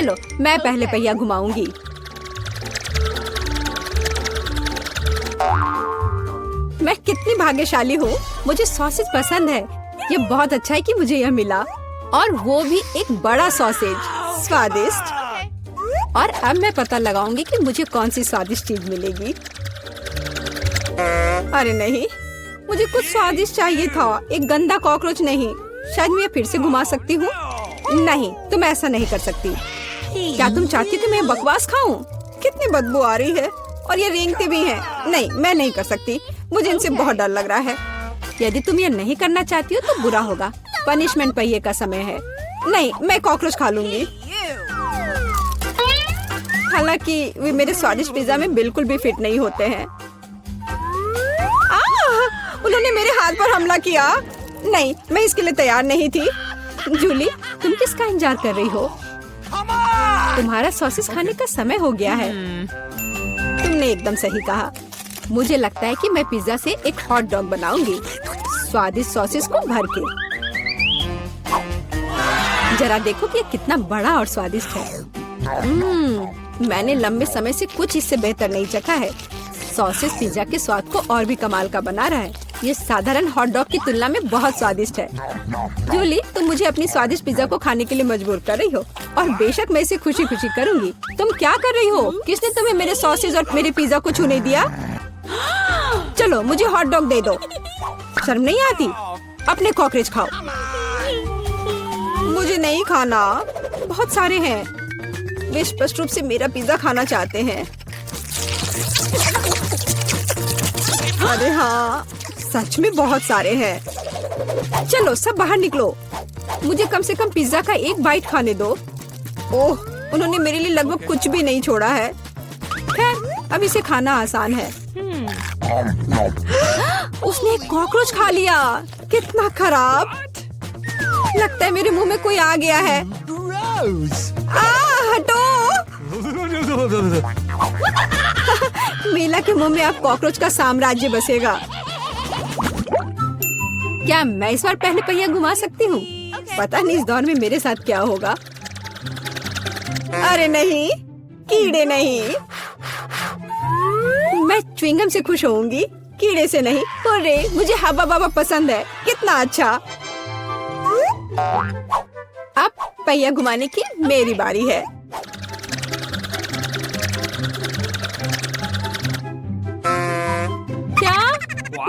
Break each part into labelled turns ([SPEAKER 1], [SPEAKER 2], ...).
[SPEAKER 1] चलो मैं पहले पहिया घुमाऊंगी। मैं कितनी भाग्यशाली हूँ, मुझे सॉसेज पसंद है। ये बहुत अच्छा है कि मुझे यह मिला, और वो भी एक बड़ा सॉसेज, स्वादिष्ट। और अब मैं पता लगाऊंगी कि मुझे कौन सी स्वादिष्ट चीज मिलेगी। अरे नहीं, मुझे कुछ स्वादिष्ट चाहिए था, एक गंदा कॉकरोच नहीं। शायद मैं फिर से घुमा सकती हूँ। नहीं, तुम ऐसा नहीं कर सकती। क्या तुम चाहती हो कि मैं बकवास खाऊं? कितनी बदबू आ रही है, और ये रेंगते भी हैं। नहीं, मैं नहीं कर सकती, मुझे इनसे बहुत डर लग रहा है। यदि तुम ये नहीं करना चाहती हो तो बुरा होगा। पनिशमेंट पहिए का समय है। नहीं, मैं कॉकरोच खा लूंगी। हालांकि वे मेरे स्वादिष्ट पिज्जा में बिल्कुल भी फिट नहीं होते हैं। उन्होंने मेरे हाथ पर हमला किया। नहीं, मैं इसके लिए तैयार नहीं थी। जूली, तुम किसका इंतजार कर रही हो? तुम्हारा सॉसेस खाने का समय हो गया है। तुमने एकदम सही कहा। मुझे लगता है कि मैं पिज्जा से एक हॉट डॉग बनाऊंगी, स्वादिष्ट सॉसेस को भर के। जरा देखो कि ये कितना बड़ा और स्वादिष्ट है। मैंने लंबे समय से कुछ इससे बेहतर नहीं चखा है। सॉसेस पिज्जा के स्वाद को और भी कमाल का बना रहा है। ये साधारण हॉट डॉग की तुलना में बहुत स्वादिष्ट है। जूली, तुम मुझे अपनी स्वादिष्ट पिज्जा को खाने के लिए मजबूर कर रही हो, और बेशक मैं इसे खुशी खुशी करूंगी। तुम क्या कर रही हो? किसने तुम्हें मेरे सॉसेज और मेरे पिज्जा को छूने दिया? चलो मुझे हॉट डॉग दे दो। शर्म नहीं आती? अपने कॉकरोच खाओ। मुझे नहीं खाना, बहुत सारे हैं। वे स्पष्ट रूप से मेरा पिज्जा खाना चाहते हैं। अरे हाँ, सच में बहुत सारे हैं। चलो सब बाहर निकलो, मुझे कम से कम पिज्जा का एक बाइट खाने दो। ओह, उन्होंने मेरे लिए लगभग कुछ भी नहीं छोड़ा है। खैर, अब इसे खाना आसान है। उसने एक कॉकरोच खा लिया। कितना खराब। लगता है मेरे मुंह में कोई आ गया है। हटो। मीला के मुंह में अब कॉकरोच का साम्राज्य बसेगा। क्या मैं इस बार पहले पहिया घुमा सकती हूँ? पता नहीं इस दौर में मेरे साथ क्या होगा। अरे नहीं, कीड़े नहीं। मैं च्युइंगम से खुश होऊंगी, कीड़े से नहीं। अरे मुझे हब्बा बाबा पसंद है। कितना अच्छा। अब पहिया घुमाने की मेरी बारी है। क्या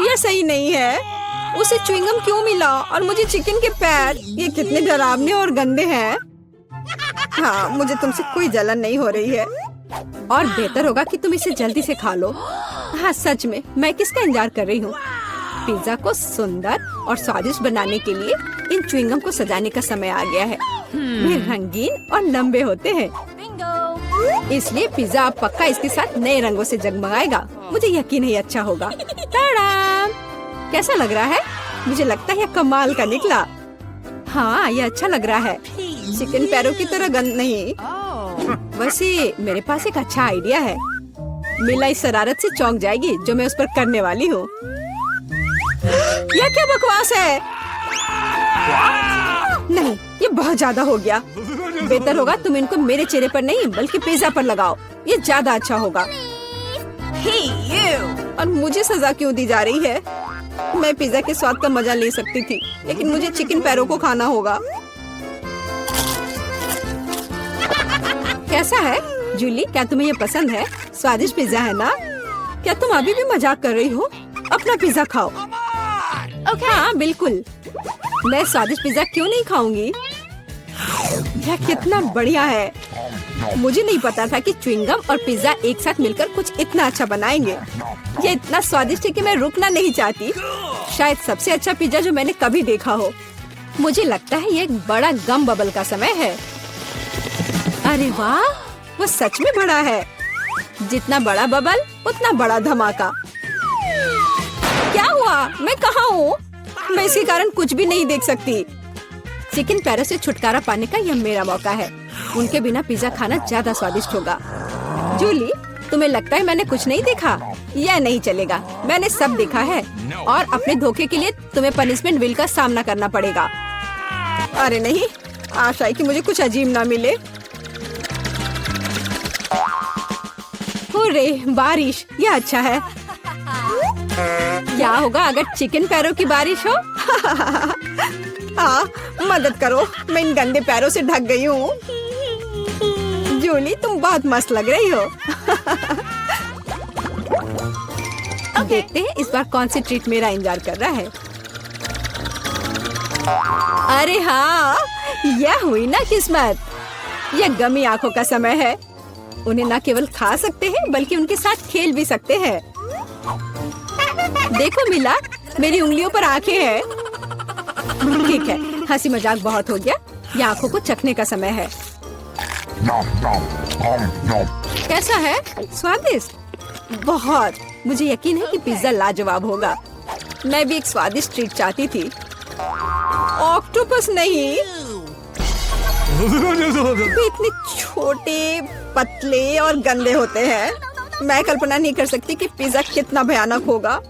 [SPEAKER 1] यह सही नहीं है? उसे च्युइंगम क्यों मिला और मुझे चिकन के पैर? ये कितने डरावने और गंदे हैं। हाँ, मुझे तुमसे कोई जलन नहीं हो रही है, और बेहतर होगा कि तुम इसे जल्दी से खा लो। हाँ सच में, मैं किसका इंतजार कर रही हूँ? पिज्जा को सुंदर और स्वादिष्ट बनाने के लिए इन च्युइंगम को सजाने का समय आ गया है। वे रंगीन और लंबे होते हैं, इसलिए पिज्जा अब पक्का इसके साथ नए रंगों से जगमगाएगा। मुझे यकीन है अच्छा होगा। टाडाम! कैसा लग रहा है? मुझे लगता है यह कमाल का निकला। हाँ, यह अच्छा लग रहा है। चिकन पैरों की तरह गंद नहीं। वैसे मेरे पास एक अच्छा आइडिया है। मीला इस शरारत से चौंक जाएगी जो मैं उस पर करने वाली हूँ। यह क्या बकवास है? नहीं, ये बहुत ज्यादा हो गया। बेहतर होगा तुम इनको मेरे चेहरे पर नहीं बल्कि पिज्जा पर लगाओ। ये ज्यादा अच्छा होगा। और मुझे सजा क्यों दी जा रही है? मैं पिज्जा के स्वाद का मजा ले सकती थी, लेकिन मुझे चिकन पैरों को खाना होगा। कैसा है जूली? क्या तुम्हें ये पसंद है? स्वादिष्ट पिज्जा है ना? क्या तुम अभी भी मजाक कर रही हो? अपना पिज्जा खाओ। हाँ बिल्कुल, मैं स्वादिष्ट पिज्जा क्यों नहीं खाऊंगी? यह कितना बढ़िया है। मुझे नहीं पता था कि च्युइंगम और पिज्जा एक साथ मिलकर कुछ इतना अच्छा बनाएंगे। ये इतना स्वादिष्ट है कि मैं रुकना नहीं चाहती। शायद सबसे अच्छा पिज्जा जो मैंने कभी देखा हो। मुझे लगता है ये एक बड़ा गम बबल का समय है। अरे वाह, वो सच में बड़ा है। जितना बड़ा बबल उतना बड़ा धमाका। क्या हुआ? मैं कहाँ हूँ? मैं इसके कारण कुछ भी नहीं देख सकती। चिकन पैरों से छुटकारा पाने का यह मेरा मौका है। उनके बिना पिज्जा खाना ज्यादा स्वादिष्ट होगा। जूली, तुम्हें लगता है मैंने कुछ नहीं देखा? यह नहीं चलेगा, मैंने सब देखा है, और अपने धोखे के लिए तुम्हें पनिशमेंट बिल का सामना करना पड़ेगा। अरे नहीं, आशा है कि मुझे कुछ अजीब ना मिले। रे बारिश, ये अच्छा है। क्या होगा अगर चिकन पैरों की बारिश हो? मदद करो, मैं इन गंदे पैरों से ढक गई हूँ। जूली तुम बहुत मस्त लग रही हो। देखते हैं इस बार कौन सी ट्रीट मेरा इंतजार कर रहा है। अरे हाँ, यह हुई ना किस्मत। यह गमी आंखों का समय है। उन्हें न केवल खा सकते हैं बल्कि उनके साथ खेल भी सकते हैं। देखो मिला, मेरी उंगलियों पर आंखें हैं। ठीक है, हंसी मजाक बहुत हो गया। ये आंखों को चखने का समय है। कैसा है? स्वादिष्ट? बहुत। मुझे यकीन है कि पिज्जा लाजवाब होगा। मैं भी एक स्वादिष्ट ट्रीट चाहती थी। ऑक्टोपस नहीं। वे इतने छोटे, पतले और गंदे होते हैं। मैं कल्पना नहीं कर सकती कि पिज्जा कितना भयानक होगा।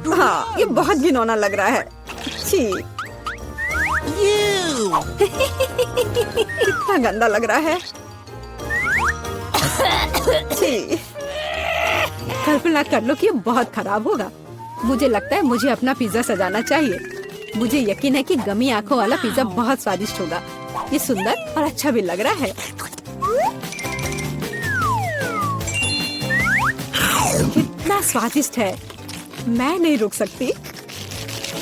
[SPEAKER 1] हाँ, ये बहुत घिनौना लग रहा है। छी। कितना गंदा लग रहा है। छी। कल्पना कर लो कि ये बहुत खराब होगा। मुझे लगता है मुझे अपना पिज्जा सजाना चाहिए। मुझे यकीन है कि गमी आंखों वाला पिज्जा बहुत स्वादिष्ट होगा। ये सुंदर और अच्छा भी लग रहा है। कितना स्वादिष्ट है। मैं नहीं रुक सकती।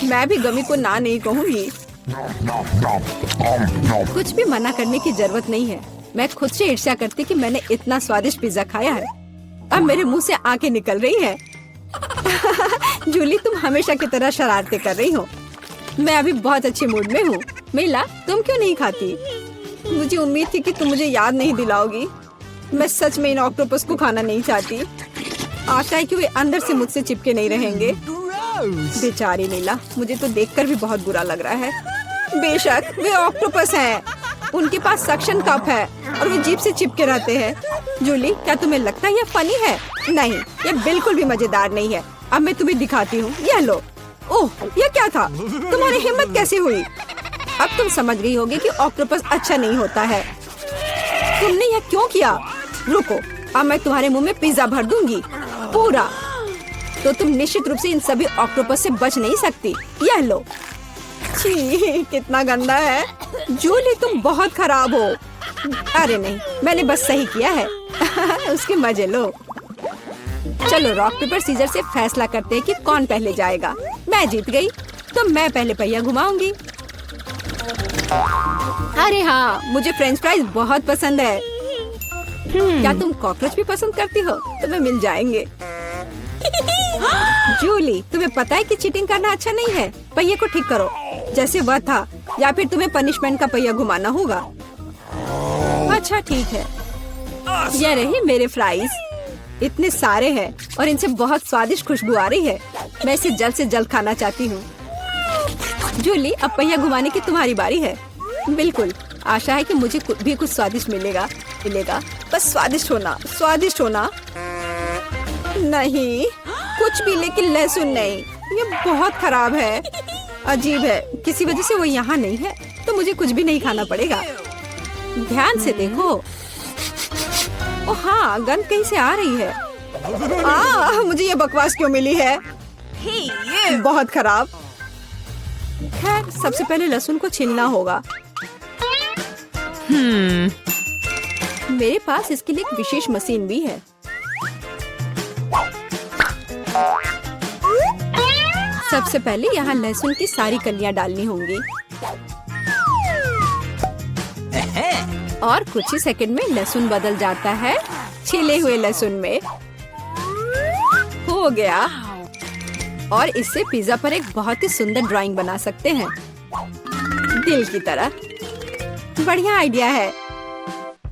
[SPEAKER 1] मैं भी गमी को ना नहीं कहूँगी। कुछ भी मना करने की जरूरत नहीं है। मैं खुद से ईर्ष्या करती कि मैंने इतना स्वादिष्ट पिज्जा खाया है। अब मेरे मुंह से आंखें निकल रही है। जूली तुम हमेशा की तरह शरारतें कर रही हो। मैं अभी बहुत अच्छे मूड में हूँ। मिला, तुम क्यों नहीं खाती? मुझे उम्मीद थी कि तुम मुझे याद नहीं दिलाओगी। मैं सच में इन ऑक्टोपस को खाना नहीं चाहती। आशा है कि वे अंदर से मुझसे चिपके नहीं रहेंगे। बेचारी मिला, मुझे तो देखकर भी बहुत बुरा लग रहा है। बेशक वे ऑक्टोपस हैं। उनके पास सक्शन कप है और वे जीभ से चिपके रहते हैं। जूली, क्या तुम्हें लगता है ये फनी है? नहीं, ये बिल्कुल भी मजेदार नहीं है। अब मैं तुम्हें दिखाती हूँ। यह लो। ओह, ये क्या था? तुम्हारी हिम्मत कैसे हुई? अब तुम समझ गई होगी कि ऑक्टोपस अच्छा नहीं होता है। तुमने यह क्यों किया? रुको, अब मैं तुम्हारे मुंह में पिज्जा भर दूंगी, पूरा। तो तुम निश्चित रूप से इन सभी ऑक्टोपस से बच नहीं सकती। यह लो। छी, कितना गंदा है। जूली तुम बहुत खराब हो। अरे नहीं, मैंने बस सही किया है। उसके मजे लो। चलो रॉक पेपर सीजर से फैसला करते हैं कि कौन पहले जाएगा। मैं जीत गई, तो मैं पहले पहिया घुमाऊंगी। अरे हाँ, मुझे फ्रेंच फ्राइज बहुत पसंद है। क्या तुम कॉकरोच भी पसंद करती हो? तुम्हें मिल जाएंगे। जूली, तुम्हें पता है कि चीटिंग करना अच्छा नहीं है। पहिए को ठीक करो जैसे वह था, या फिर तुम्हें पनिशमेंट का पहिया घुमाना होगा। अच्छा ठीक है। ये रही मेरे फ्राइज। इतने सारे हैं और इनसे बहुत स्वादिष्ट खुशबू आ रही है। मैं इसे जल्द से जल्द खाना चाहती हूँ। जूली, अब पहिया घुमाने की तुम्हारी बारी है। बिल्कुल, आशा है कि मुझे भी कुछ स्वादिष्ट मिलेगा। बस स्वादिष्ट होना, स्वादिष्ट होना। नहीं, कुछ भी, लेकिन लहसुन नहीं। ये बहुत खराब है। अजीब है, किसी वजह से वो यहाँ नहीं है, तो मुझे कुछ भी नहीं खाना पड़ेगा। ध्यान से देखो। ओ हाँ, गंध कहीं से आ रही है। मुझे ये बकवास क्यों मिली है? बहुत खराब। खैर, सबसे पहले लहसुन को छीलना होगा। मेरे पास इसके लिए एक विशेष मशीन भी है। सबसे पहले यहाँ लहसुन की सारी कलियां डालनी होंगी और कुछ ही सेकंड में लहसुन बदल जाता है छिले हुए लहसुन में। हो गया। और इससे पिज्जा पर एक बहुत ही सुंदर ड्राइंग बना सकते हैं, दिल की तरह। बढ़िया आइडिया है।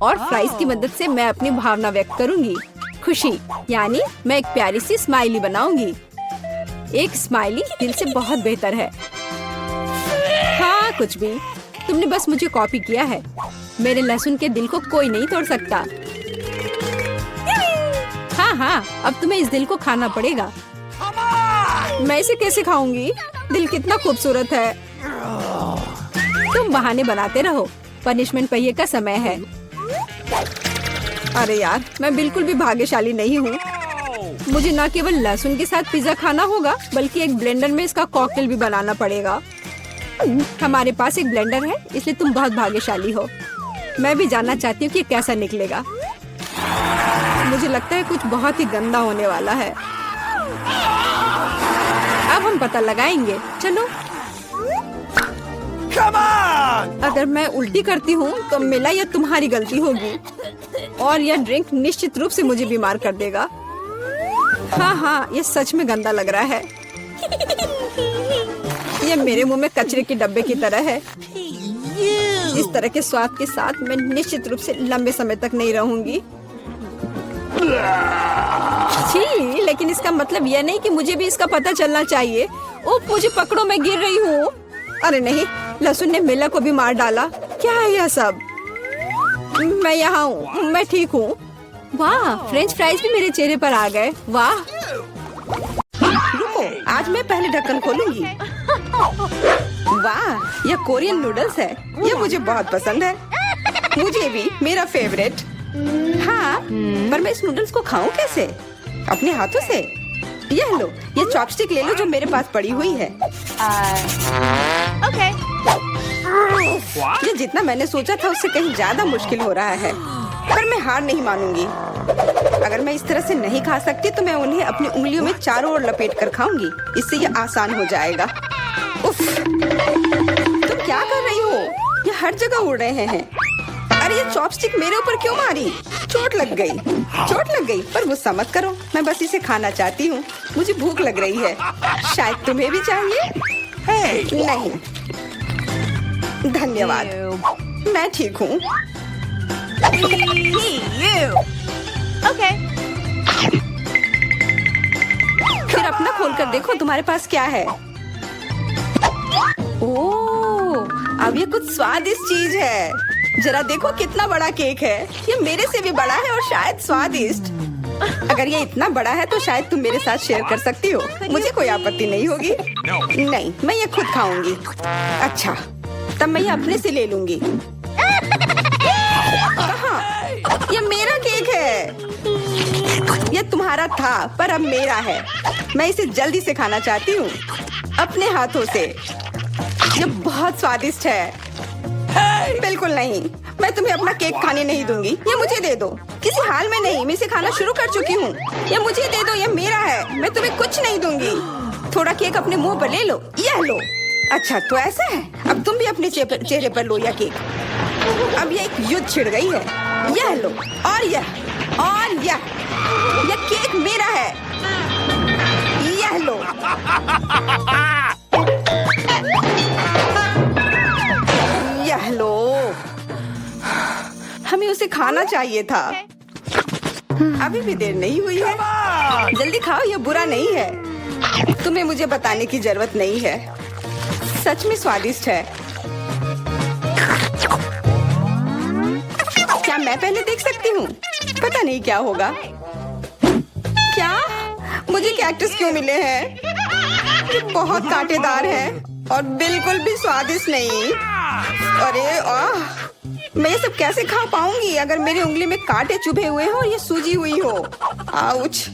[SPEAKER 1] और फ्राइज की मदद से मैं अपनी भावना व्यक्त करूंगी। खुशी, यानी मैं एक प्यारी सी स्माइली बनाऊंगी। एक स्माइली दिल से बहुत बेहतर है। हाँ, कुछ भी। तुमने बस मुझे कॉपी किया है। मेरे लहसुन के दिल को कोई नहीं तोड़ सकता। हाँ, अब तुम्हें इस दिल को खाना पड़ेगा। मैं इसे कैसे खाऊंगी? दिल कितना खूबसूरत है। तुम बहाने बनाते रहो। पनिशमेंट पहिए का समय है। अरे यार, मैं बिल्कुल भी भाग्यशाली नहीं हूँ। मुझे न केवल लहसुन के साथ पिज्जा खाना होगा, बल्कि एक ब्लेंडर में इसका कॉकटेल भी बनाना पड़ेगा। हमारे पास एक ब्लेंडर है, इसलिए तुम बहुत भाग्यशाली हो। मैं भी जानना चाहती हूँ कि कैसा निकलेगा। मुझे लगता है कुछ बहुत ही गंदा होने वाला है। अब हम पता लगाएंगे। चलो। अगर मैं उल्टी करती हूँ तो मिला यह तुम्हारी गलती होगी, और यह ड्रिंक निश्चित रूप से मुझे बीमार कर देगा। हाँ, यह सच में गंदा लग रहा है। यह मेरे मुंह में कचरे के डब्बे की तरह है। इस तरह के स्वाद के साथ मैं निश्चित रूप से लंबे समय तक नहीं रहूंगी। छी, लेकिन इसका मतलब यह नहीं कि मुझे भी इसका पता चलना चाहिए। ओह, मुझे पकड़ो, मैं गिर रही हूँ। अरे नहीं, लहसुन ने मिला को भी मार डाला। क्या है यह सब? मैं यहाँ हूँ, मैं ठीक हूँ। वाह, फ्रेंच फ्राइज भी मेरे चेहरे पर आ गए। वाह। रुको, आज मैं पहले ढक्कन खोलूंगी। वाह, यह कोरियन नूडल्स है। यह मुझे बहुत पसंद है। मुझे भी, मेरा फेवरेट। हाँ, पर मैं इस नूडल्स को खाऊं कैसे? अपने हाथों से? यह लो, ये चॉपस्टिक ले लो जो मेरे पास पड़ी हुई है।
[SPEAKER 2] Okay.
[SPEAKER 1] ये जितना मैंने सोचा था उससे कहीं ज्यादा मुश्किल हो रहा है, पर मैं हार नहीं मानूंगी। अगर मैं इस तरह से नहीं खा सकती तो मैं उन्हें अपनी उंगलियों में चारों ओर लपेट कर खाऊंगी। इससे ये आसान हो जाएगा। उफ, तुम क्या कर रही हो? ये हर जगह उड़ रहे हैं। अरे, ये चॉपस्टिक मेरे ऊपर क्यों मारी? चोट लग गई। पर गुस्सा मत करो, मैं बस इसे खाना चाहती हूँ। मुझे भूख लग रही है। शायद तुम्हें भी चाहिए? नहीं, धन्यवाद। मैं ठीक हूँ।
[SPEAKER 2] Okay.
[SPEAKER 1] फिर अपना खोल कर देखो तुम्हारे पास क्या है। ओह, अब ये कुछ स्वादिष्ट चीज है। जरा देखो कितना बड़ा केक है। ये मेरे से भी बड़ा है और शायद स्वादिष्ट। अगर ये इतना बड़ा है तो शायद तुम मेरे साथ शेयर कर सकती हो। मुझे कोई आपत्ति नहीं होगी। नहीं, मैं ये खुद खाऊंगी। अच्छा, तब मैं ये अपने से ले लूंगी। कहाँ? ये मेरा केक है। ये तुम्हारा था, पर अब मेरा है। मैं इसे जल्दी से खाना चाहती हूँ, अपने हाथों से। ये बहुत स्वादिष्ट है। बिल्कुल नहीं, मैं तुम्हें अपना केक खाने नहीं दूंगी। ये मुझे दे दो। किसी हाल में नहीं, मैं इसे खाना शुरू कर चुकी हूँ। ये मुझे दे दो, ये मेरा है। मैं तुम्हें कुछ नहीं दूंगी। थोड़ा केक अपने मुंह पर ले लो। यह लो। अच्छा, तो ऐसा है। अब तुम भी अपने चेहरे पर लो यह केक। अब यह एक युद्ध छिड़ गई है। यह लो, और यह केक मेरा है। यह लो। यह लो। हमें उसे खाना चाहिए था। अभी भी देर नहीं हुई है। जल्दी खाओ, यह बुरा नहीं है। तुम्हें मुझे बताने की जरूरत नहीं है। सच में स्वादिष्ट है। क्या मैं पहले देख सकती हूँ? पता नहीं क्या होगा। क्या? मुझे कैक्टस क्यों मिले हैं? ये बहुत कांटेदार है और बिल्कुल भी स्वादिष्ट नहीं। अरे मैं ये सब कैसे खा पाऊंगी अगर मेरी उंगली में कांटे चुभे हुए हो और ये सूजी हुई हो। आउच।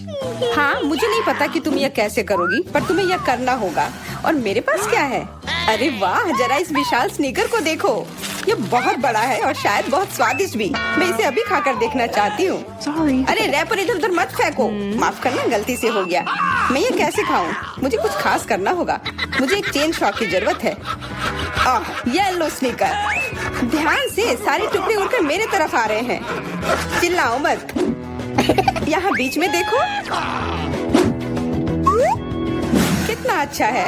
[SPEAKER 1] हाँ, मुझे नहीं पता कि तुम यह कैसे करोगी, पर तुम्हें यह करना होगा। और मेरे पास क्या है? अरे वाह, जरा इस विशाल स्नीकर को देखो। ये बहुत बड़ा है और शायद बहुत स्वादिष्ट भी। मैं इसे अभी खाकर देखना चाहती हूँ। अरे रैपर इधर उधर मत फेंको। माफ करना, गलती से हो गया। मैं ये कैसे खाऊं? मुझे कुछ खास करना होगा। मुझे एक चेन शॉक की जरूरत है। ये लो स्नीकर। ध्यान से, सारे टुकड़े उड़कर मेरे तरफ आ रहे हैं। चिल्लाओ मत। यहाँ बीच में देखो, कितना अच्छा है।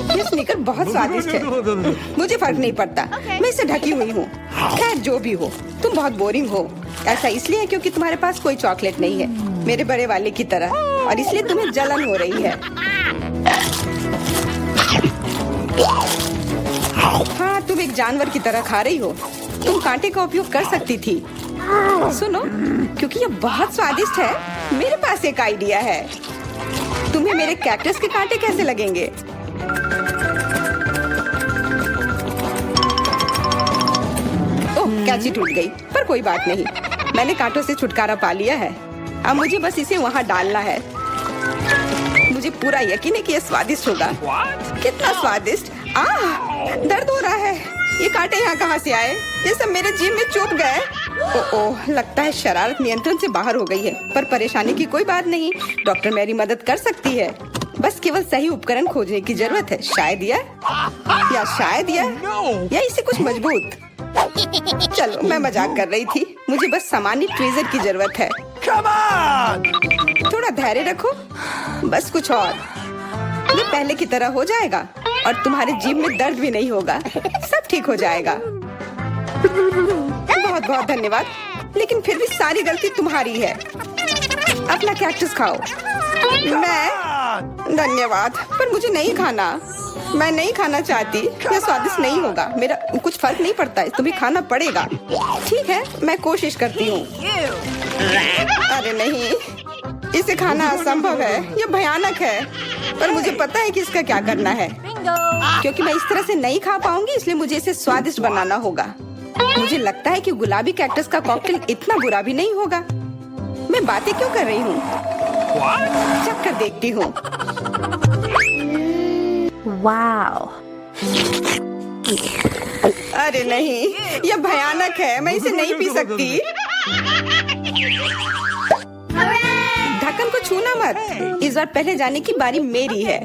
[SPEAKER 1] ये स्नीकर बहुत स्वादिष्ट है। मुझे फर्क नहीं पड़ता। मैं इसे ढकी हुई हूँ। खैर, जो भी हो, तुम बहुत बोरिंग हो। ऐसा इसलिए है क्योंकि तुम्हारे पास कोई चॉकलेट नहीं है, मेरे बड़े वाले की तरह, और इसलिए तुम्हें जलन हो रही है। हाँ, तुम एक जानवर की तरह खा रही हो। तुम कांटे का उपयोग कर सकती थी। सुनो, क्योंकि ये बहुत स्वादिष्ट है, मेरे पास एक आइडिया है। तुम्हें मेरे कैक्टस के कांटे कैसे लगेंगे? ओह,
[SPEAKER 3] कैंची टूट गई, पर कोई बात नहीं, मैंने कांटों से छुटकारा पा लिया है। अब मुझे बस इसे वहाँ डालना है। मुझे पूरा यकीन है कि यह स्वादिष्ट होगा। कितना स्वादिष्ट! दर्द हो रहा है। ये कांटे यहाँ कहाँ से आए? ये सब मेरे जीभ में चुभ गए। ओह, लगता है शरारत नियंत्रण से बाहर हो गई है, पर परेशानी की कोई बात नहीं। डॉक्टर मेरी मदद कर सकती है। बस केवल सही उपकरण खोजने की जरूरत है। शायद या इसे कुछ मजबूत। चलो, मैं मजाक कर रही थी। मुझे बस सामान्य ट्वीजर की जरूरत है। थोड़ा धैर्य रखो, बस कुछ और। ये पहले की तरह हो जाएगा और तुम्हारे जीभ में दर्द भी नहीं होगा। सब ठीक हो जाएगा। बहुत बहुत धन्यवाद, लेकिन फिर भी सारी गलती तुम्हारी है। अपना कैक्टस खाओ। धन्यवाद, पर मुझे नहीं खाना। मैं नहीं खाना चाहती। यह स्वादिष्ट नहीं होगा। मेरा कुछ फर्क नहीं पड़ता है, तुम्हें खाना पड़ेगा। ठीक है, मैं कोशिश करती हूँ। अरे नहीं, इसे खाना असंभव है। यह भयानक है, पर मुझे पता है कि इसका क्या करना है। क्योंकि मैं इस तरह से नहीं खा पाऊंगी, इसलिए मुझे इसे स्वादिष्ट बनाना होगा। मुझे लगता है कि गुलाबी कैक्टस का कॉकटेल इतना बुरा भी नहीं होगा। मैं बातें क्यों कर रही हूँ? चख कर देखती हूँ।
[SPEAKER 2] Wow.
[SPEAKER 3] अरे नहीं, यह भयानक है। मैं इसे नहीं पी सकती। ढक्कन को छूना मत। इस बार पहले जाने की बारी मेरी है।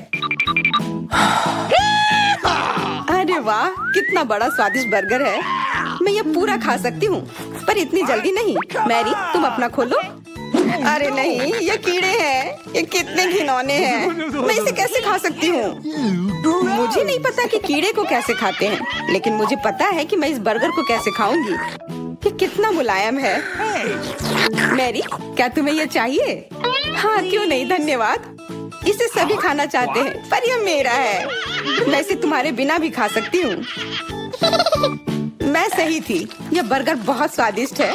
[SPEAKER 3] अरे वाह, कितना बड़ा स्वादिष्ट बर्गर है। मैं ये पूरा खा सकती हूँ, पर इतनी जल्दी नहीं। मैरी, तुम अपना खोलो। अरे नहीं, ये कीड़े हैं। ये कितने घिनौने हैं। मैं इसे कैसे खा सकती हूँ? मुझे नहीं पता कि कीड़े को कैसे खाते हैं, लेकिन मुझे पता है कि मैं इस बर्गर को कैसे खाऊंगी। ये कितना मुलायम है। मैरी, क्या तुम्हें ये चाहिए? हाँ, क्यों नहीं, धन्यवाद। इसे सभी खाना चाहते हैं, पर यह मेरा है। मैं इसे तुम्हारे बिना भी खा सकती हूँ। मैं सही थी, यह बर्गर बहुत स्वादिष्ट है।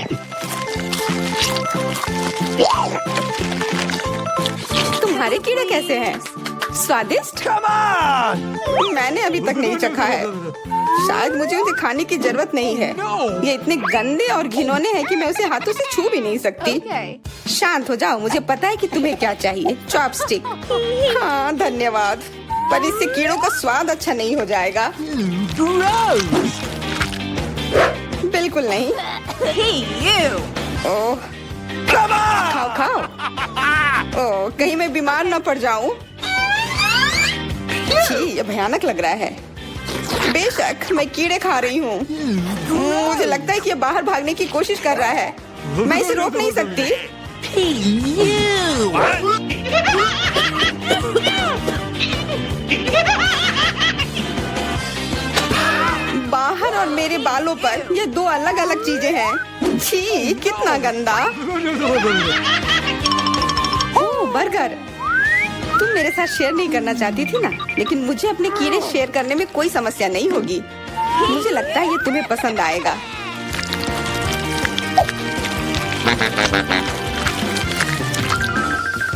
[SPEAKER 3] तुम्हारे कीड़े कैसे हैं? स्वादिष्ट? मैंने अभी तक नहीं चखा है। शायद मुझे उसे खाने की जरूरत नहीं है। ये इतने गंदे और घिनौने हैं कि मैं उसे हाथों से छू भी नहीं सकती। शांत हो जाओ, मुझे पता है कि तुम्हें क्या चाहिए। चॉपस्टिक। हाँ, धन्यवाद, पर इससे कीड़ों का स्वाद अच्छा नहीं हो जाएगा। बिल्कुल नहीं। ओह, खाओ खाओ। ओह, कहीं मैं बीमार न पड़ जाऊं। छी, ये भयानक लग रहा है। बेशक मैं कीड़े खा रही हूँ। मुझे लगता है कि ये बाहर भागने की कोशिश कर रहा है। मैं इसे रोक नहीं सकती। बाहर और मेरे बालों पर ये दो अलग अलग चीजें हैं। छी, कितना गंदा। ओह, बर्गर। तुम मेरे साथ शेयर नहीं करना चाहती थी ना, लेकिन मुझे अपने कीड़े शेयर करने में कोई समस्या नहीं होगी। मुझे लगता है ये तुम्हें पसंद आएगा।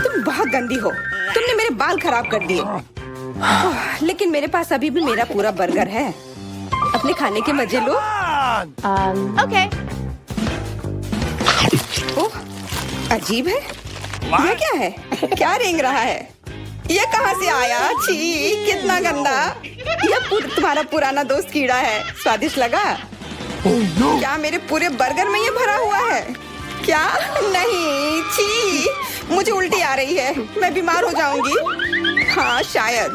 [SPEAKER 3] तुम बहुत गंदी हो। तुमने मेरे बाल खराब कर दिए। लेकिन मेरे पास अभी भी मेरा पूरा बर्गर है। अपने खाने के मजे लो।
[SPEAKER 2] Okay.
[SPEAKER 3] ओह, अजीब है। ये क्या है? क्या रेंग रहा है? ये कहाँ से आया? छी, कितना गंदा। यह तुम्हारा पुराना दोस्त कीड़ा है। स्वादिष्ट लगा? क्या मेरे पूरे बर्गर में ये भरा हुआ है? क्या? नहीं, छी, मुझे उल्टी आ रही है। मैं बीमार हो जाऊंगी। हाँ, शायद।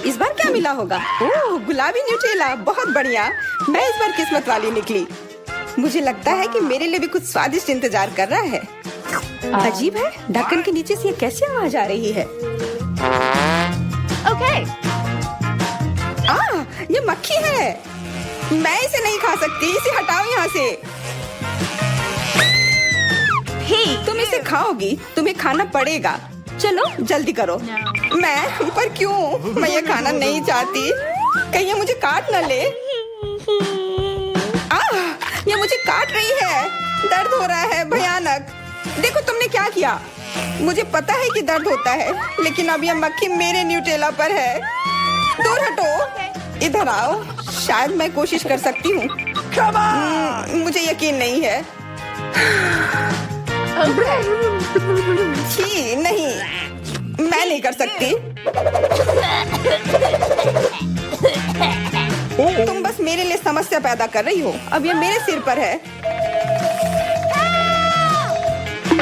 [SPEAKER 3] इस बार क्या मिला होगा? ओह, गुलाबी न्यूटेला, बहुत बढ़िया। मैं इस बार किस्मत वाली निकली। मुझे लगता है कि मेरे लिए भी कुछ स्वादिष्ट इंतजार कर रहा है। अजीब है, ढक्कन के नीचे से ये कैसे आवाज आ रही है?
[SPEAKER 2] Okay.
[SPEAKER 3] ये मक्खी है। मैं इसे नहीं खा सकती। इसे हटाओ यहाँ से। तुम इसे खाओगी, तुम्हें खाना पड़ेगा। चलो जल्दी करो। मैं पर क्यों? मैं ये खाना नहीं चाहती। कहीं ये मुझे काट न ले। ये मुझे काट रही है। दर्द हो रहा है, भयानक। देखो तुमने क्या किया। मुझे पता है कि दर्द होता है, लेकिन अब यह मक्खी मेरे न्यूटेला पर है। दूर हटो। इधर आओ। शायद मैं कोशिश कर सकती हूँ। मुझे यकीन नहीं है। छी, नहीं, मैं नहीं कर सकती। तुम बस मेरे लिए समस्या पैदा कर रही हो। अब ये मेरे सिर पर है।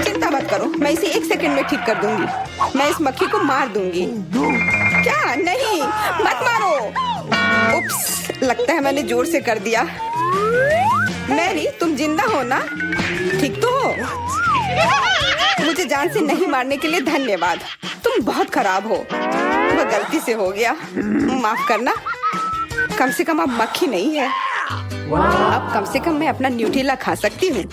[SPEAKER 3] चिंता मत करो, मैं इसे 1 सेकंड में ठीक कर दूंगी। मैं इस मक्खी को मार दूंगी। क्या? नहीं, मत मारो। उप्स, लगता है मैंने जोर से कर दिया। मैरी, तुम जिंदा हो ना? ठीक तो हो? मुझे जान से नहीं मारने के लिए धन्यवाद। तुम बहुत खराब हो। वो गलती से हो गया, माफ करना। कम से कम अब मक्खी नहीं है। अब कम से कम मैं अपना न्यूटेला खा सकती हूँ।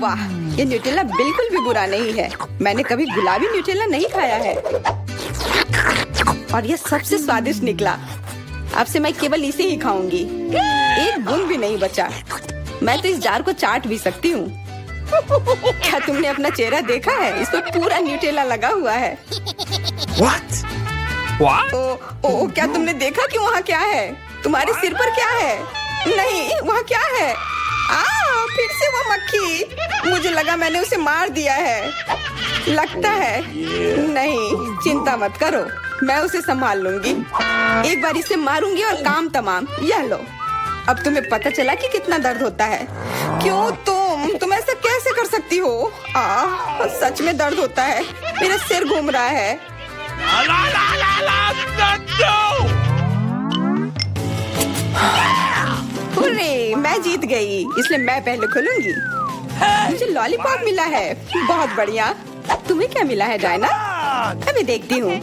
[SPEAKER 3] वाह, ये न्यूटेला बिल्कुल भी बुरा नहीं है। मैंने कभी गुलाबी न्यूटेला नहीं खाया है और ये सबसे स्वादिष्ट निकला। अब से मैं केवल इसे ही खाऊंगी। एक बूंद भी नहीं बचा। मैं तो इस जार को चाट भी सकती हूँ। क्या तुमने अपना चेहरा देखा है? इस पर पूरा न्यूटेला लगा हुआ है।
[SPEAKER 4] What? What?
[SPEAKER 3] ओ, क्या तुमने देखा कि वहाँ क्या है? तुम्हारे सिर पर क्या है? नहीं, वहाँ क्या है? फिर से वो मक्खी। मुझे लगा मैंने उसे मार दिया है। लगता है नहीं, चिंता मत करो, मैं उसे संभाल लूंगी। एक बार इसे मारूंगी और काम तमाम। यह लो। अब तुम्हें पता चला कि कितना दर्द होता है। क्यों तुम ऐसा कैसे कर सकती हो? सच में दर्द होता है। मेरा सिर घूम रहा है। हुर्रे, मैं जीत गई, इसलिए मैं पहले खोलूंगी। मुझे लॉलीपॉप मिला है। बहुत बढ़िया। तुम्हें क्या मिला है डायना? अभी देखती हूँ।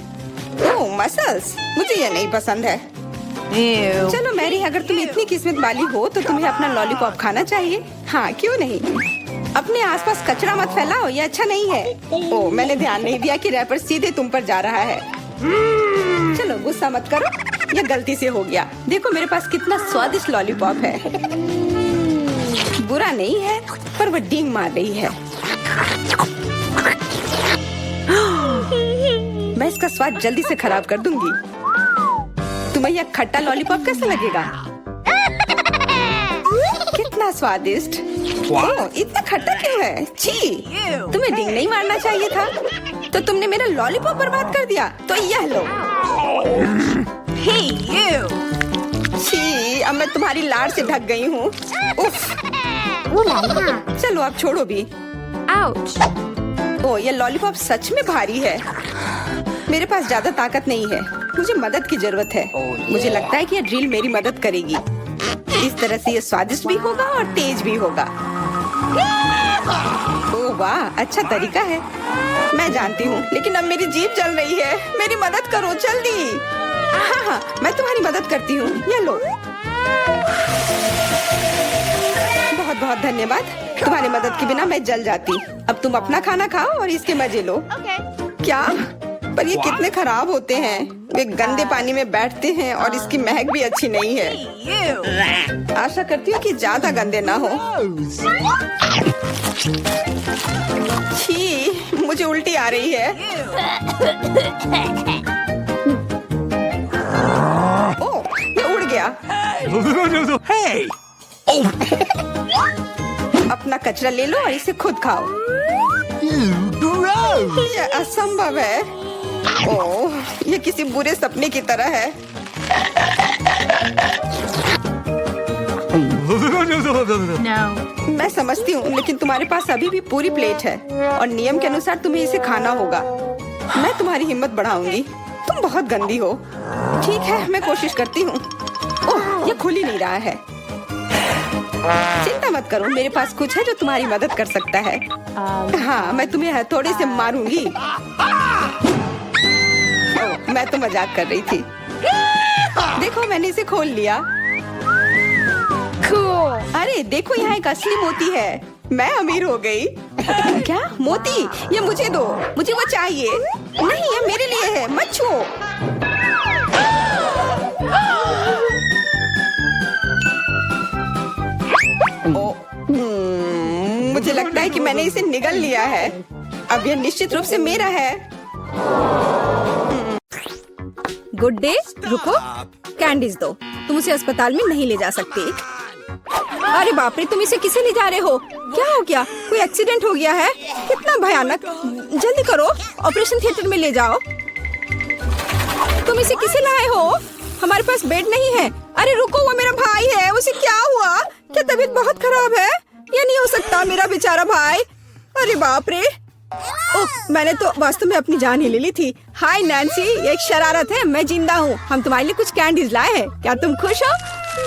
[SPEAKER 3] ओह, मसल्स। मुझे ये नहीं पसंद है। चलो मैरी, अगर तुम इतनी किस्मत वाली हो तो तुम्हें अपना लॉलीपॉप खाना चाहिए। हाँ, क्यों नहीं। अपने आसपास कचरा मत फैलाओ, ये अच्छा नहीं है। ओह, मैंने ध्यान नहीं दिया कि रैपर सीधे तुम पर जा रहा है। चलो गुस्सा मत करो, ये गलती से हो गया। देखो मेरे पास कितना स्वादिष्ट लॉलीपॉप है। बुरा नहीं है, पर वो डींग मार रही है। मैं इसका स्वाद जल्दी से खराब कर दूंगी। तुम्हें यह खट्टा लॉलीपॉप कैसा लगेगा? कितना स्वादिष्ट। ओह, इतना खट्टा क्यों है? छी, तुम्हें डींग नहीं मारना चाहिए था। तो तुमने मेरा लॉलीपॉप बर्बाद कर दिया। तो यह लो। छी, अब मैं तुम्हारी लार से ढक गई हूँ। चलो अब छोड़ो भी। ओह, ये लॉलीपॉप सच में भारी है। मेरे पास ज्यादा ताकत नहीं है, मुझे मदद की जरूरत है। मुझे लगता है कि ये ड्रिल मेरी मदद करेगी। इस तरह से ये स्वादिष्ट भी होगा और तेज भी होगा। ओह वाह, अच्छा तरीका है। मैं जानती हूँ, लेकिन अब मेरी जीभ जल रही है। मेरी मदद करो जल्दी। हाँ, मैं तुम्हारी मदद करती हूँ। ये लो। बहुत बहुत धन्यवाद। तुम्हारी मदद के बिना मैं जल जाती। अब तुम अपना खाना खाओ और इसके मजे लो। क्या? पर ये कितने खराब होते हैं। वे गंदे पानी में बैठते हैं और इसकी महक भी अच्छी नहीं है। आशा करती हूँ कि ज्यादा गंदे ना हो। छी, मुझे उल्टी आ रही है। ओह, ये उड़ गया।
[SPEAKER 4] Hey!
[SPEAKER 3] अपना कचरा ले लो और इसे खुद खाओ।
[SPEAKER 4] Gross!
[SPEAKER 3] ये असंभव है। ओह, ये किसी बुरे सपने की तरह है। मैं समझती हूँ, लेकिन तुम्हारे पास अभी भी पूरी प्लेट है और नियम के अनुसार तुम्हें इसे खाना होगा। मैं तुम्हारी हिम्मत बढ़ाऊंगी। तुम बहुत गंदी हो। ठीक है, मैं कोशिश करती हूँ। ओह, ये खुल ही नहीं रहा है। चिंता मत करो, मेरे पास कुछ है जो तुम्हारी मदद कर सकता है। हाँ, मैं तुम्हें हथौड़े से मारूंगी। ओह, मैं तो मजाक कर रही थी। देखो, मैंने इसे खोल लिया। अरे देखो, यहाँ एक असली मोती है। मैं अमीर हो गई। क्या? मोती? ये मुझे दो, मुझे वो चाहिए। नहीं, ये मेरे लिए है, मत छुओ। मुझे लगता है कि मैंने इसे निगल लिया है। अब यह निश्चित रूप से मेरा है।
[SPEAKER 1] Good day. रुको, कैंडीज दो, तुम उसे अस्पताल में नहीं ले जा सकती। अरे बाप रे, तुम इसे किसे ले जा रहे हो? क्या हो गया? कोई एक्सीडेंट हो गया है? कितना भयानक! जल्दी करो, ऑपरेशन थिएटर में ले जाओ। तुम इसे किसे लाए हो? हमारे पास बेड नहीं है। अरे रुको, वो मेरा भाई है, उसे क्या हुआ? क्या तबीयत बहुत खराब है? ये नहीं हो सकता, मेरा बेचारा भाई। अरे बाप रे! ओह, मैंने तो वास्तव में अपनी जान ही ले ली थी। हाय नैन्सी, ये एक शरारत है, मैं जिंदा हूँ। हम तुम्हारे लिए कुछ कैंडीज लाए हैं, क्या तुम खुश हो?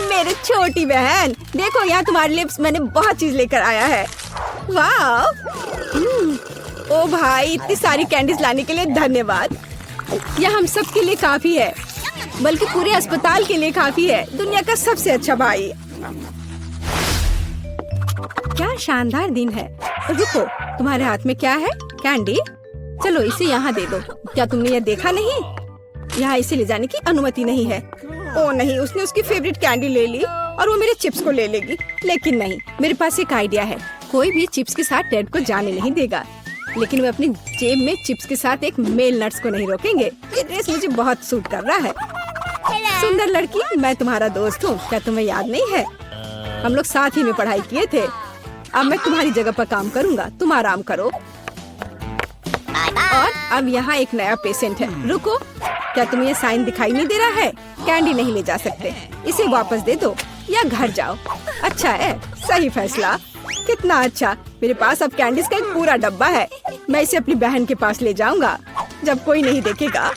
[SPEAKER 1] मेरी छोटी बहन, देखो यहाँ तुम्हारे लिए मैंने बहुत चीज लेकर आया है। वाह! ओ भाई, इतनी सारी कैंडीज लाने के लिए धन्यवाद। यह हम सब के लिए काफी है, बल्कि पूरे अस्पताल के लिए काफी है। दुनिया का सबसे अच्छा भाई। क्या शानदार दिन है। रुको, तुम्हारे हाथ में क्या है? कैंडी? चलो इसे यहाँ दे दो। क्या तुमने यह देखा नहीं? यहाँ इसे ले जाने की अनुमति नहीं है। ओ नहीं, उसने उसकी फेवरेट कैंडी ले ली और वो मेरे चिप्स को ले लेगी। लेकिन नहीं, मेरे पास एक आइडिया है। कोई भी चिप्स के साथ टेड को जाने नहीं देगा, लेकिन वे अपनी जेब में चिप्स के साथ एक मेल नट्स को नहीं रोकेंगे। ये ड्रेस मुझे बहुत सूट कर रहा है। सुंदर लड़की, मैं तुम्हारा दोस्त हूँ, क्या तुम्हें याद नहीं है? हम लोग साथ ही में पढ़ाई किए थे। अब मैं तुम्हारी जगह पर काम करूँगा, तुम आराम करो। और अब यहाँ एक नया पेशेंट है। रुको, क्या तुम्हें ये साइन दिखाई नहीं दे रहा है? कैंडी नहीं ले जा सकते, इसे वापस दे दो या घर जाओ। अच्छा है, सही फैसला। कितना अच्छा, मेरे पास अब कैंडीज का एक पूरा डब्बा है। मैं इसे अपनी बहन के पास ले जाऊंगा जब कोई नहीं देखेगा।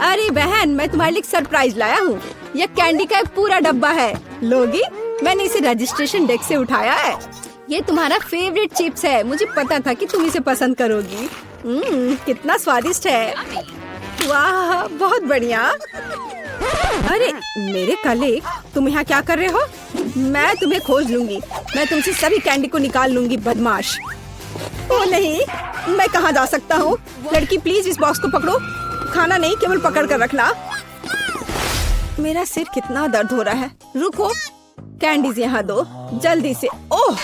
[SPEAKER 1] अरे बहन, मैं तुम्हारे लिए सरप्राइज लाया हूँ। यह कैंडी का एक पूरा डब्बा है, लोगी? मैंने इसे रजिस्ट्रेशन डेस्क से उठाया है। ये तुम्हारा फेवरेट चिप्स है, मुझे पता था कि तुम इसे पसंद करोगी। कितना स्वादिष्ट है। वाह, बहुत बढ़िया। अरे मेरे कलीग, तुम यहाँ क्या कर रहे हो? मैं तुम्हें खोज लूंगी। मैं तुमसे सभी कैंडी को निकाल लूंगी, बदमाश। ओ नहीं, मैं कहाँ जा सकता हूँ? लड़की प्लीज इस बॉक्स को पकड़ो। खाना नहीं, केवल पकड़ कर रखना। मेरा सिर कितना दर्द हो रहा है। रुको, कैंडीज यहाँ दो जल्दी से। ओह,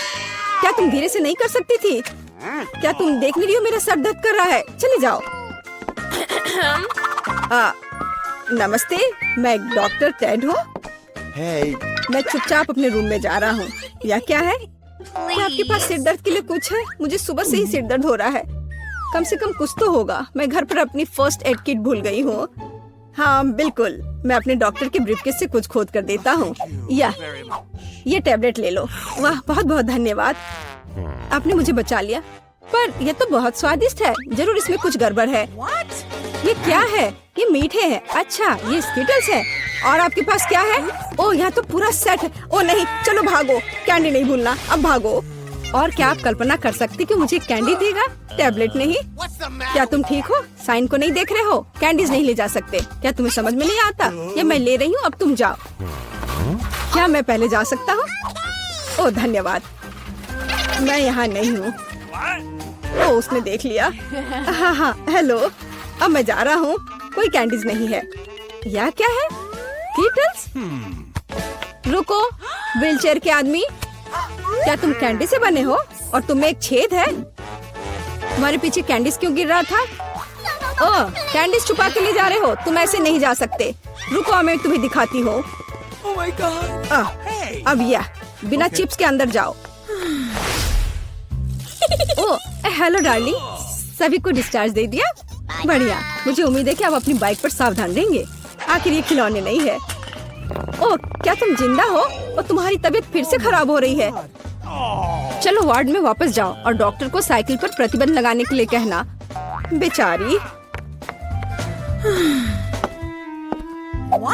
[SPEAKER 1] क्या तुम धीरे से नहीं कर सकती थी? क्या तुम देख नहीं रही हो मेरा सर दर्द कर रहा है? चले जाओ। नमस्ते, मैं डॉक्टर टेड हूँ। मैं चुपचाप अपने रूम में जा रहा हूँ। यह क्या है? क्या आपके पास सिर दर्द के लिए कुछ है? मुझे सुबह से ही सिर दर्द हो रहा है। कम से कम कुछ तो होगा। मैं घर पर अपनी फर्स्ट एड किट भूल गई हूँ। हाँ बिल्कुल, मैं अपने डॉक्टर के ब्रीफकेस से कुछ खोद कर देता हूँ। ये टैबलेट ले लो। वाह, बहुत बहुत धन्यवाद, आपने मुझे बचा लिया। पर यह तो बहुत स्वादिष्ट है, जरूर इसमें कुछ गड़बड़ है। ये क्या है? ये मीठे हैं। अच्छा, ये स्किटल्स है। और आपके पास क्या है? ओह, यहाँ तो पूरा सेट है। ओह नहीं, चलो भागो, कैंडी नहीं भूलना, अब भागो। और क्या आप कल्पना कर सकती कि मुझे कैंडी देगा, टैबलेट नहीं? क्या तुम ठीक हो? साइन को नहीं देख रहे हो? कैंडीज नहीं ले जा सकते। क्या तुम्हें समझ में नहीं आता? ये मैं ले रही हूँ, अब तुम जाओ। क्या मैं पहले जा सकता हूँ? ओह धन्यवाद, मैं यहाँ नहीं हूँ। ओह, उसने देख लिया। हाँ, हेलो, अब मैं जा रहा हूँ। कोई कैंडीज नहीं है। यह क्या है? कीटल्स? रुको, व्हीलचेयर के आदमी, क्या तुम कैंडी से बने हो? और तुम में एक छेद है। तुम्हारे पीछे कैंडीज क्यों गिर रहा था? ओह, कैंडीज छुपा के ले जा रहे हो? तुम ऐसे नहीं जा सकते। रुको, मैं तुम्हें दिखाती हूँ। अब यह बिना चिप्स के अंदर जाओ। ओह, हेलो डार्लिंग, सभी को डिस्चार्ज दे दिया? बढ़िया, मुझे उम्मीद है कि आप अपनी बाइक पर सावधान रहेंगे। आखिर ये खिलौने नहीं है। ओह, क्या तुम जिंदा हो? और तुम्हारी तबीयत फिर से खराब हो रही है। चलो वार्ड में वापस जाओ और डॉक्टर को साइकिल पर प्रतिबंध लगाने के लिए कहना। बेचारी।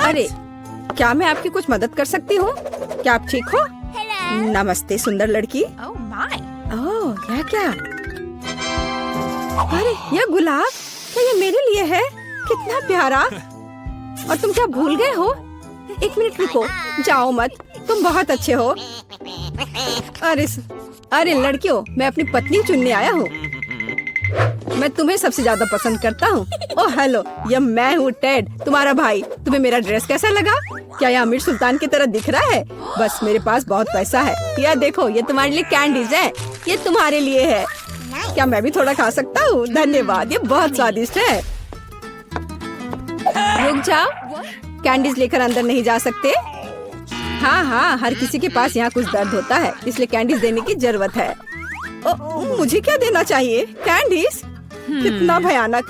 [SPEAKER 1] अरे, क्या मैं आपकी कुछ मदद कर सकती हूँ? क्या आप ठीक हो? नमस्ते सुंदर लड़की। ओह, यह क्या? अरे, यह गुलाब, क्या ये मेरे लिए है? कितना प्यारा। और तुम क्या भूल गए हो? एक मिनट रुको, जाओ मत, तुम बहुत अच्छे हो। अरे लड़कियों, मैं अपनी पत्नी चुनने आया हूँ। मैं तुम्हें सबसे ज्यादा पसंद करता हूँ। ओह हेलो, यह मैं हूँ टेड, तुम्हारा भाई। तुम्हें मेरा ड्रेस कैसा लगा? क्या यह आमिर सुल्तान की तरह दिख रहा है? बस मेरे पास बहुत पैसा है। यह देखो, ये तुम्हारे लिए कैंडीज है। ये तुम्हारे लिए है। क्या मैं भी थोड़ा खा सकता हूँ? धन्यवाद, ये बहुत स्वादिष्ट है। रुक जाओ, कैंडीज लेकर अंदर नहीं जा सकते? हाँ हाँ, हर किसी के पास यहाँ कुछ दर्द होता है, इसलिए कैंडीज देने की जरूरत है। मुझे क्या देना चाहिए? कैंडीज? कितना भयानक।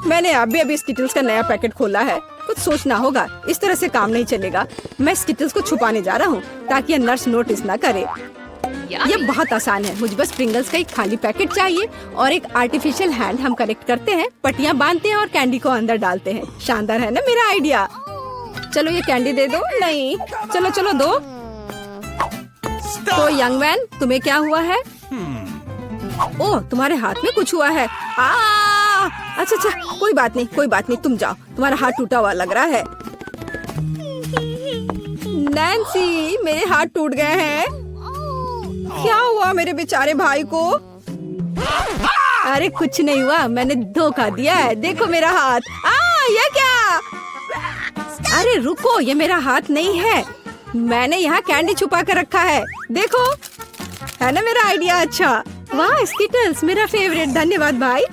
[SPEAKER 1] मैंने अभी स्किटल्स का नया पैकेट खोला है, कुछ सोचना होगा, इस तरह से काम नहीं चलेगा। मैं स्किटल्स को छुपाने जा रहा हूँ ताकि नर्स नोटिस न करे। ये बहुत आसान है, मुझे बस प्रिंगल्स का एक खाली पैकेट चाहिए और एक आर्टिफिशियल हैंड हम कनेक्ट करते हैं, पट्टियाँ बांधते हैं और कैंडी को अंदर डालते हैं। शानदार है ना मेरा आइडिया? चलो ये कैंडी दे दो। नहीं, चलो चलो दो। तो यंग मैन, तुम्हें क्या हुआ है? ओह, तुम्हारे हाथ में कुछ हुआ है। अच्छा अच्छा, कोई बात नहीं, तुम जाओ, तुम्हारा हाथ टूटा हुआ लग रहा है। नैन्सी, मेरे हाथ टूट गए हैं। क्या हुआ मेरे बेचारे भाई को? अरे कुछ नहीं हुआ, मैंने धोखा दिया है। देखो मेरा हाथ। ये क्या? अरे रुको, ये मेरा हाथ नहीं है, मैंने यहाँ कैंडी छुपा कर रखा है। देखो, है ना मेरा आइडिया अच्छा? वाह स्किटल्स, मेरा फेवरेट। धन्यवाद भाई।